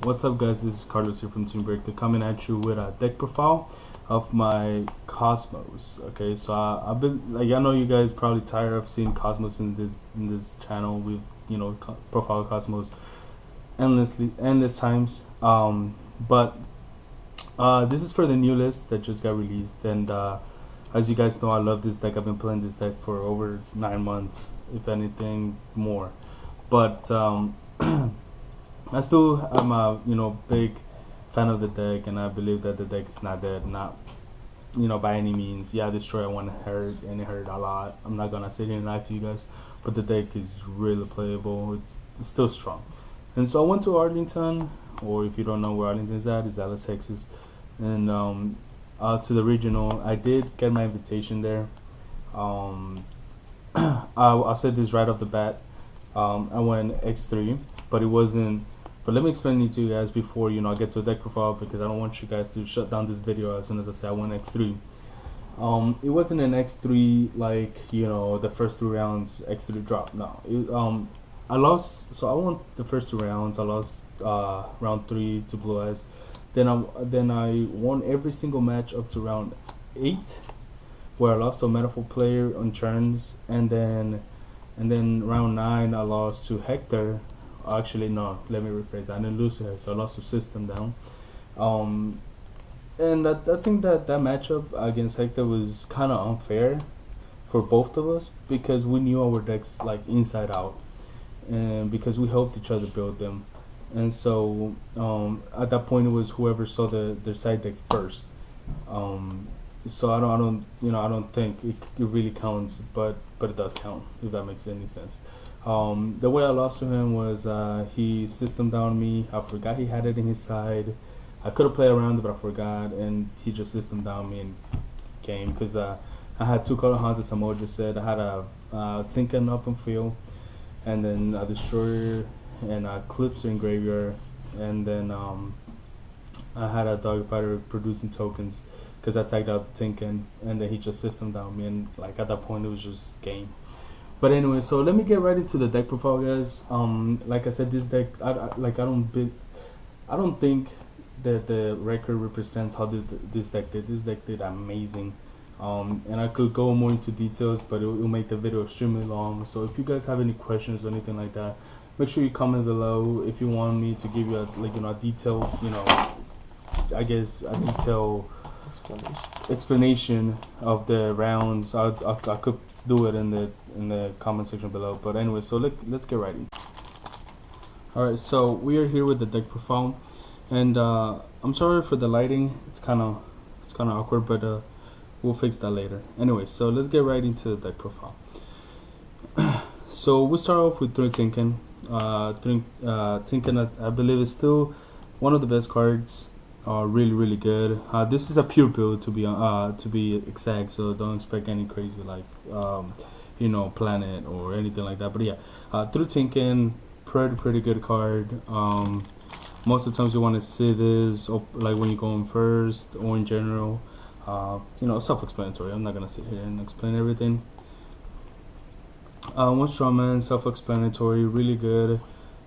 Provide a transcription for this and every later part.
What's up, guys? This is Carlos here from Team Break. They're coming at you with a deck profile of my Cosmos. Okay, so I've been like, I know you guys probably tired of seeing Cosmos in this channel. We've profile Cosmos endless times. But this is for the new list that just got released, and as you guys know, I love this deck. I've been playing this deck for over 9 months, if anything more. But I still am a big fan of the deck, and I believe that the deck is not dead, not by any means. Yeah, Destroyer one hurt, and it hurt a lot. I'm not gonna sit here and lie to you guys, but the deck is really playable. It's still strong. And so I went to Arlington, or if you don't know where Arlington is at, it's Dallas, Texas, and to the regional. I did get my invitation there. I'll say this right off the bat. I went X3, but it wasn't. But let me explain it to you guys before I get to the deck profile, because I don't want you guys to shut down this video as soon as I say I went X3. It wasn't an X3 like the first 2 rounds X3 drop. No, I lost. So I won the first 2 rounds. I lost round 3 to Blue Eyes. Then I won every single match up to round 8, where I lost to a Metaphor player on turns, and then round 9 I lost to Hector. Actually, no, let me rephrase that. I didn't lose to Hector. I lost to System Down. And I think that matchup against Hector was kind of unfair for both of us, because we knew our decks like inside out, and because we helped each other build them. And so at that point, it was whoever saw their side deck first. So I don't think it really counts, but it does count, if that makes any sense. The way I lost to him was he system down me. I forgot he had it in his side. I could have played around it, but I forgot, and he just system down me in game, because I had 2 color hunters, as Mo just said. I had a Tinken up in field, and then a Destroyer and a Clipser in graveyard, and then I had a Dog Fighter producing tokens, because I tagged out Tinken, and then he just system down me, and like at that point it was just game. But anyway, so let me get right into the deck profile, guys. Like I said, this deck, I don't think that the record represents how this deck did. This deck did amazing. And I could go more into details, but it will make the video extremely long. So if you guys have any questions or anything like that, make sure you comment below. If you want me to give you a detailed, I guess a detailed explanation of the rounds, I could do it in the comment section below. But anyway, so let's get right in. Alright, so we are here with the deck profile, and I'm sorry for the lighting. It's kind of awkward, but we'll fix that later. Anyway, so let's get right into the deck profile. So we start off with 3 Tinken. Tinken, I believe, is still one of the best cards. Really good. This is a pure build, to be exact, so don't expect any crazy like planet or anything like that. But yeah, through Tinken, pretty good card. Most of the times you want to see this like when you go in first, or in general. Self-explanatory. I'm not gonna sit here and explain everything. One Strawman, self-explanatory, really good.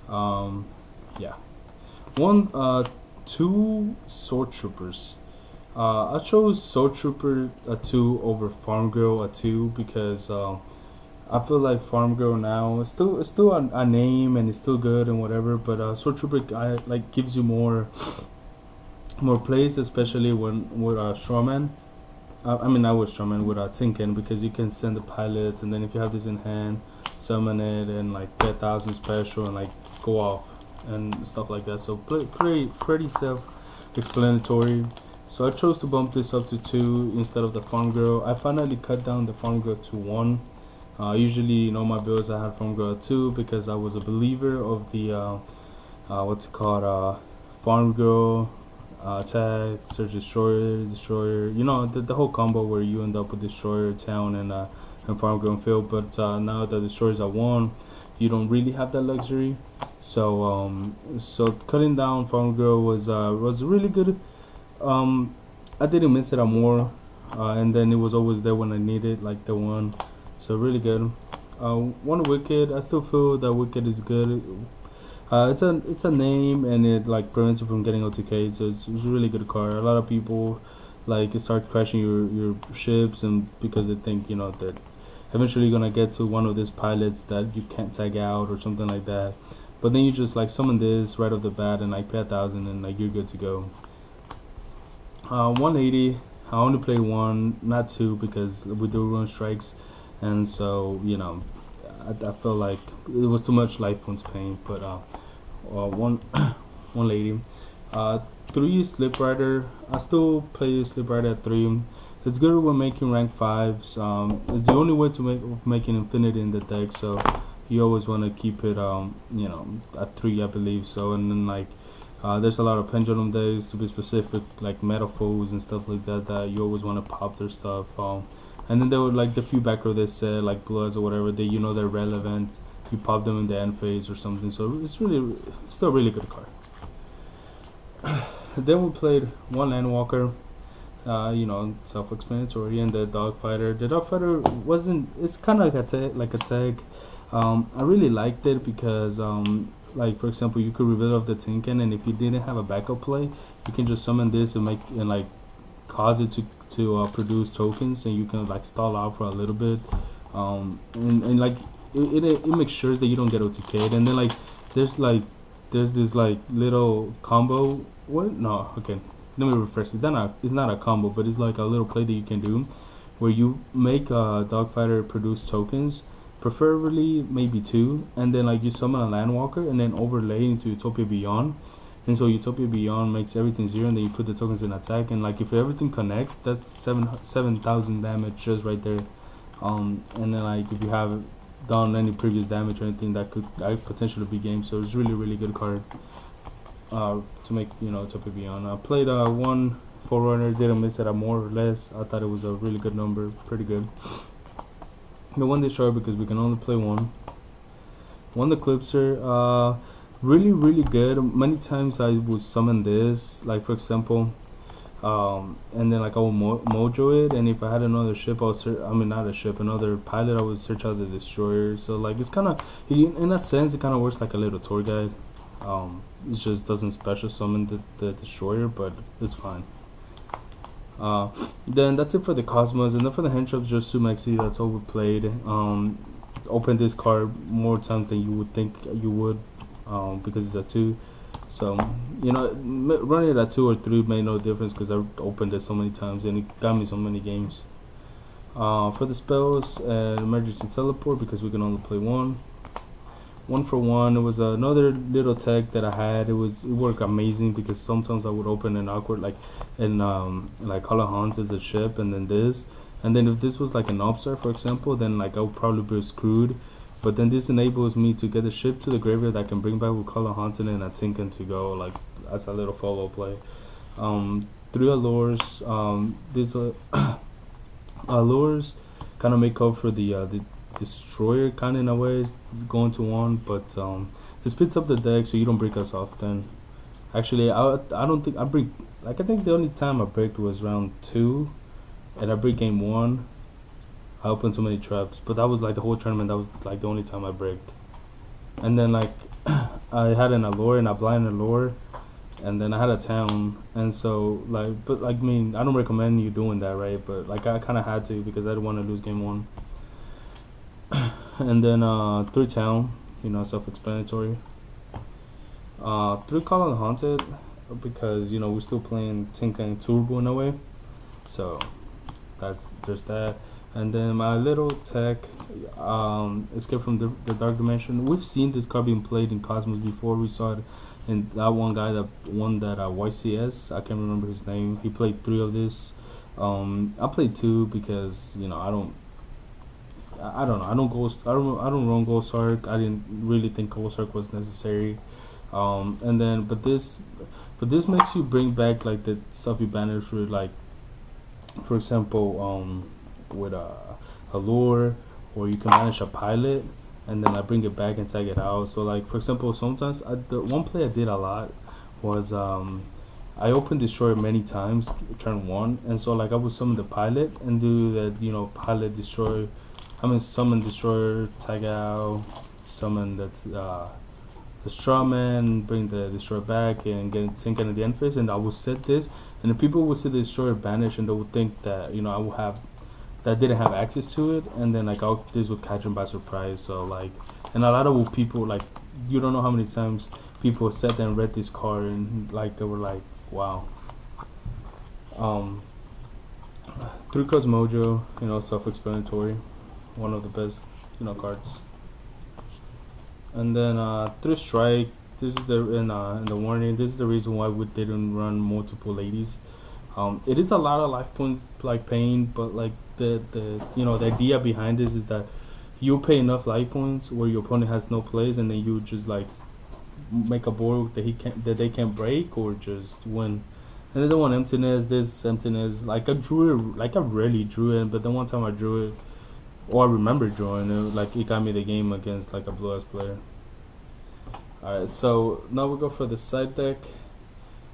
Yeah. 2 Sword Troopers. I chose Sword Trooper a 2 over Farm Girl a 2, because I feel like Farm Girl now is still a name, and it's still good and whatever, but Sword Trooper gives you more plays, especially when with Strawman. I mean, I was Strawman with Tinken, because you can send the pilots, and then if you have this in hand, summon it and get 1,000 special and go off and stuff like that. So pretty self-explanatory. So I chose to bump this up to 2 instead of the Farm Girl. I finally cut down the Farm Girl to 1. Usually, my builds I had Farm Girl 2, because I was a believer of the what's it called, Farm Girl, tag, Search Destroyer, the whole combo where you end up with Destroyer, Town, and Farm Girl and field. But now that Destroyers are 1, you don't really have that luxury. So cutting down Farm Girl was really good. I didn't miss it more, and then it was always there when I needed, like the 1. So really good. 1 Wicked. I still feel that Wicked is good. It's a name, and it like prevents you from getting OTK. So it's a really good card. A lot of people like start crashing your ships, and because they think that eventually you're gonna get to one of these pilots that you can't tag out or something like that. But then you just like summon this right off the bat and like pay 1,000 and like you're good to go. 180. I only play one, not two, because we do run strikes, and so I felt like it was too much life points paying. But one 180. 3 Slip Rider. I still play Slip Rider at 3. It's good when making rank 5s. It's the only way to making infinity in the deck. So you always want to keep it at 3, I believe. So and then like. There's a lot of pendulum days, to be specific, like metal foes and stuff like that, that you always want to pop their stuff. And then there were like the few back row they said, like Bloods or whatever, they're relevant. You pop them in the end phase or something. So it's still a really good card. Then we played one Landwalker, self-explanatory, and the Dogfighter. The Dogfighter it's kind of like a tag. I really liked it because like for example, you could reveal off the Tinken, and if you didn't have a backup play, you can just summon this and like cause it to produce tokens, and you can like stall out for a little bit, and like it makes sure that you don't get OTK'd. And then like there's this like little combo. What? No, okay. Let me refresh it. It's not a combo, but it's like a little play that you can do, where you make a Dogfighter produce tokens. Preferably maybe 2, and then like you summon a Landwalker and then overlay into Utopia Beyond, and so Utopia Beyond makes everything 0, and then you put the tokens in attack, and like if everything connects, that's 7,000 damage just right there. And then like if you have done any previous damage or anything, that could potentially be game. So it's really good card to make Utopia Beyond. I played one Forerunner, didn't miss it at more or less. I thought it was a really good number, pretty good. The one destroyer because we can only play one. One Eclipser, really good. Many times I would summon this, like for example, and then like I would mojo it, and if I had another ship, another pilot, I would search out the destroyer. So like it's kind of, in a sense, it kind of works like a little tour guide. It just doesn't special summon the destroyer, but it's fine. Then that's it for the Kozmos, and then for the Henchops, just 2 Maxi. That's all we played. Open this card more times than you would think you would, because it's a 2. So running it at 2 or 3 made no difference because I opened it so many times and it got me so many games. For the spells, emergency teleport because we can only play one. 1 for 1. It was another little tech that I had. It worked amazing because sometimes I would open an awkward like Call of Hans as a ship, and then this, and then if this was like an Upstart for example, then like I would probably be screwed. But then this enables me to get a ship to the graveyard that I can bring back with Call of Hans and a Tinken to go like as a little follow play. 3 allures. These allures kind of make up for the destroyer kind of in a way, going to 1, but it splits up the deck so you don't break us often. Actually, I don't think I break. Like I think the only time I breaked was round 2, and I break game 1. I opened too many traps, but that was like the whole tournament. That was like the only time I breaked. And then like I had an allure and I blind allure, and then I had a town, and so like, but like I mean I don't recommend you doing that, right? But like I kind of had to because I didn't want to lose game 1. And then 3 town, self-explanatory. 3 Call of the Haunted because we're still playing Tinken Turbo in a way, so there's that. And then my little tech, Escape from the Dark Dimension. We've seen this card being played in Cosmos before. We saw it in that one guy that won that YCS. I can't remember his name. He played 3 of this. I played 2 because I don't know. I don't run Ghost Arc. I didn't really think Ghost Arc was necessary. And then but this makes you bring back like the stuff you banished with, like for example with a lure, or you can banish a pilot and then I bring it back and tag it out. So like for example, sometimes the one play I did a lot was I opened destroyer many times turn 1, and so like I would summon the pilot and do that pilot destroy. Summon destroyer, tag out, summon that's the straw man, bring the destroyer back, and get sink into the end phase, and I will set this, and the people will see the destroyer vanish, and they will think that I will have that didn't have access to it, and then like this would catch them by surprise. So like, and a lot of people like you don't know how many times people sat there and read this card, and like they were like, wow. 3 Kozmo, self-explanatory, one of the best cards. And then 3 strike. This is in the warning. This is the reason why we didn't run multiple ladies. It is a lot of life point like pain, but like the idea behind this is that you pay enough life points where your opponent has no plays, and then you just like make a board that they can't break or just win. And then the one emptiness. This emptiness, like I drew it, like I rarely drew it, but the one time I drew it, or I remember drawing it, like it got me the game against like a blue ass player. Alright, so now we go for the side deck.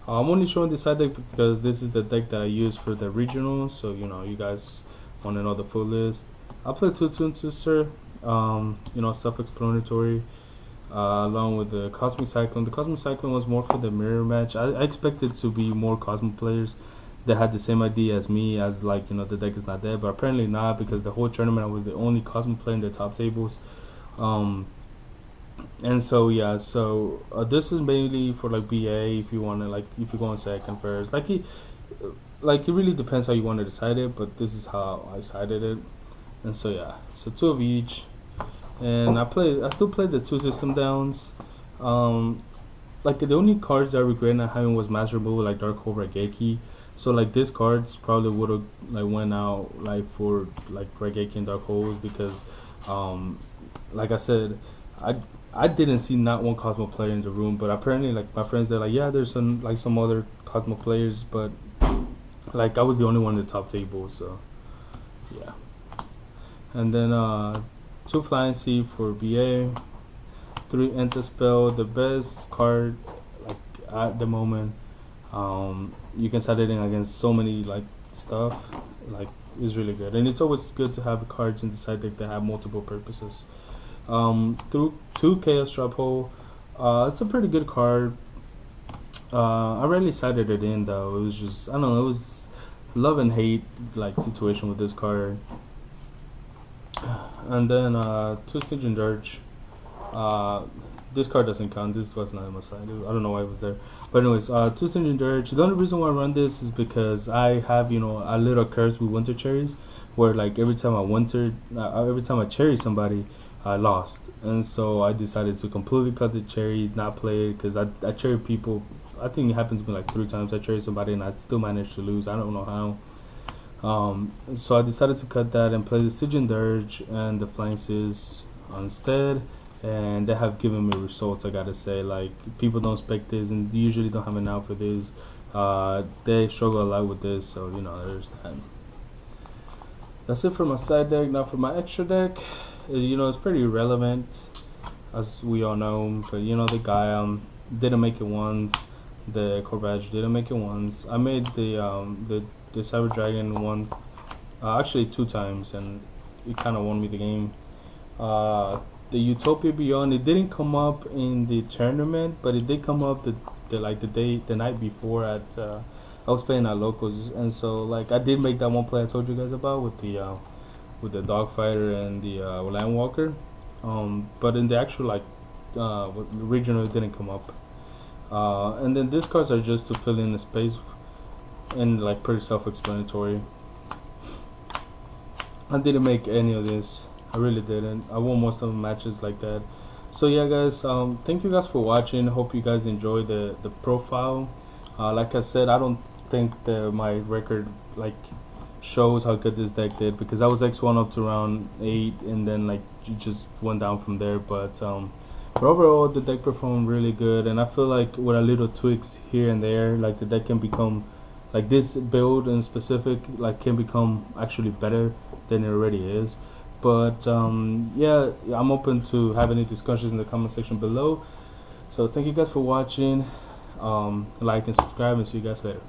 I'm only showing the side deck because this is the deck that I use for the regional, so you guys want to know the full list. I played 2 Sir, self-explanatory, along with the Cosmic Cyclone. The Cosmic Cyclone was more for the mirror match. I expected to be more Cosmo players that had the same idea as me, as like the deck is not there, but apparently not, because the whole tournament I was the only Cosmo player in the top tables. And so yeah, so this is mainly for like BA if you want to, like if you go on second first, like it really depends how you want to decide it, but this is how I decided it. And so yeah, so 2 of each, and I still play the 2 system downs. Like the only cards I regret not having was Master Move, like Dark Hole Raigeki. So like these cards probably would have like went out like for like Raigeki and Dark Holes, because like I said, I didn't see not one Cosmo player in the room, but apparently like my friends, they're like, yeah, there's some other Cosmo players, but like I was the only one in the top table. So yeah. And then 2 Flying Sea for BA, 3 Enta Spell, the best card like at the moment. You can set it in against so many like stuff, like it's really good, and it's always good to have cards in the side deck that have multiple purposes. Through 2 Chaos Drop Hole, it's a pretty good card. I rarely sided it in though. It was just, I don't know, it was love and hate like situation with this card. And then 2 Stygian Dirge. This card doesn't count. This was not on my side. I don't know why it was there. But anyways, 2 Stygian Dirge. The only reason why I run this is because I have a little curse with winter cherries, where like every time I cherry somebody, I lost. And so I decided to completely cut the cherry, not play it, because I cherry people. I think it happened to me like 3 times. I cherry somebody and I still managed to lose. I don't know how. So I decided to cut that and play the Stygian Dirge and the Flying Seas instead, and they have given me results. I gotta say, like people don't expect this and usually don't have an out for this. They struggle a lot with this, so there's that. That's it for my side deck. Now for my extra deck, it's pretty irrelevant, as we all know. But the guy didn't make it once. The Corvage didn't make it once. I made the Cyber Dragon one, actually 2 times, and it kind of won me the game. The Utopia Beyond, it didn't come up in the tournament, but it did come up the night before at I was playing at locals, and so like I did make that one play I told you guys about with the Dogfighter and the Landwalker, but in the actual regional it didn't come up. And then these cards are just to fill in the space, and like pretty self-explanatory. I didn't make any of this. I really didn't. I won most of the matches like that. So yeah, guys, thank you guys for watching. Hope you guys enjoyed the profile. Like I said, I don't think that my record like shows how good this deck did, because I was X1 up to round 8, and then like you just went down from there. But overall, the deck performed really good, and I feel like with a little tweaks here and there, like the deck can become, like this build in specific, like can become actually better than it already is. But yeah, I'm open to have any discussions in the comment section below. So thank you guys for watching. Like and subscribe, and see you guys later.